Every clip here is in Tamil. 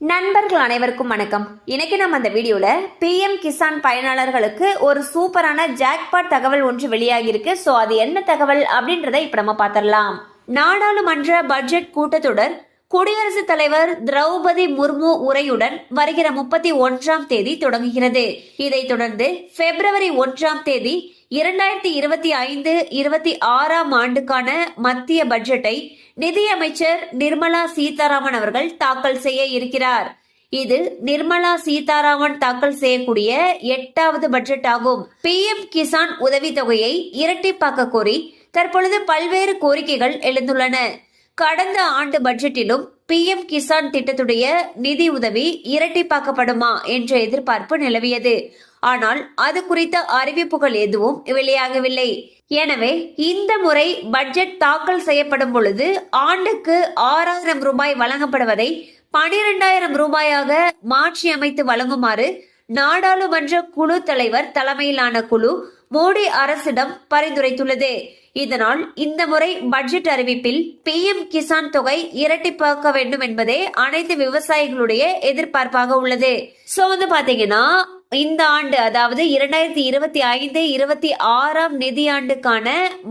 நண்பர்கள் அனைவருக்கும் வணக்கம். இன்னைக்கு நம்ம அந்த வீடியோல PM கிசான் பயனாளர்களுக்கு ஒரு சூப்பரான ஜாக்பாட் தகவல் ஒன்று வெளியாகி இருக்கு. சோ அது என்ன தகவல் அப்படின்றத இப்ப நம்ம பார்த்திடலாம். நாடாளுமன்ற பட்ஜெட் கூட்டத்தொடர் குடியரசுத் தலைவர் திரௌபதி முர்மு உரையுடன் வருகிற 31ஆம் தேதி தொடங்குகிறது. இதைத் தொடர்ந்து பிப்ரவரி 1ஆம் தேதி 2025-26ஆம் ஆண்டுக்கான மத்திய பட்ஜெட்டை நிதியமைச்சர் நிர்மலா சீதாராமன் அவர்கள் தாக்கல் செய்ய இருக்கிறார். இது நிர்மலா சீதாராமன் தாக்கல் செய்யக்கூடிய 8வது பட்ஜெட் ஆகும். PM கிசான் உதவித்தொகையை இரட்டிப்பாக்க கோரி தற்பொழுது பல்வேறு கோரிக்கைகள் எழுந்துள்ளன. கடந்த ஆண்டு பட்ஜெட்டிலும் PM கிசான் திட்டத்துடைய நிதி உதவி இரட்டிப்பாக்கப்படுமா என்ற எதிர்பார்ப்பு நிலவியது. ஆனால் அது குறித்த அறிவிப்புகள் எதுவும் வெளியாகவில்லை. எனவே இந்த முறை பட்ஜெட் தாக்கல் செய்யப்படும் பொழுது ஆண்டுக்கு 6000 ரூபாய் வழங்கப்படுவதை 12,000 ரூபாயாக மாற்றி அமைத்து வழங்குமாறு நாடாளுமன்ற குழு தலைவர் தலைமையிலான குழு மோடி அரசிடம் பரிந்துரைத்துள்ளது. இதனால் இந்த முறை பட்ஜெட் அறிவிப்பில் PM கிசான் தொகை இரட்டிப்பாக்க வேண்டும் என்பதே அனைத்து விவசாயிகளுடைய எதிர்பார்ப்பாக உள்ளது. சோ பாத்தீங்கன்னா இந்த ஆண்டு அதாவது 2025-26ஆம் நிதியாண்டுக்கான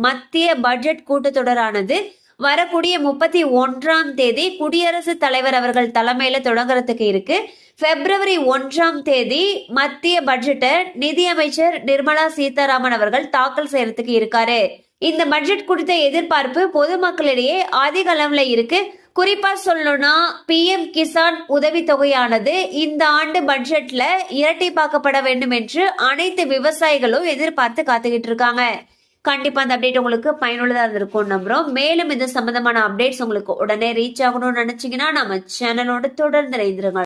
மத்திய பட்ஜெட் கூட்டத்தொடரானது வரக்கூடிய 31ஆம் தேதி குடியரசுத் தலைவர் அவர்கள் தலைமையில தொடங்குறதுக்கு இருக்கு. பிப்ரவரி 1ஆம் தேதி மத்திய பட்ஜெட்டை நிதியமைச்சர் நிர்மலா சீதாராமன் அவர்கள் தாக்கல் செய்யறதுக்கு இருக்காரு. இந்த பட்ஜெட் குறித்த எதிர்பார்ப்பு பொதுமக்களிடையே அதிக அளவுல இருக்கு. குறிப்பா சொல்லணும்னா PM கிசான் உதவி தொகையானது இந்த ஆண்டு பட்ஜெட்ல இரட்டிப்பாக்கப்பட வேண்டும் என்று அனைத்து விவசாயிகளும் எதிர்பார்த்து காத்துக்கிட்டு இருக்காங்க. கண்டிப்பா அந்த அப்டேட் உங்களுக்கு பயனுள்ளதா இருந்திருக்கும் நம்புறோம். மேலும் இது சம்பந்தமான அப்டேட்ஸ் உங்களுக்கு உடனே ரீச் ஆகணும்னு நினைச்சீங்கன்னா நம்ம சேனலோட தொடர்ந்து இணைந்திருங்க.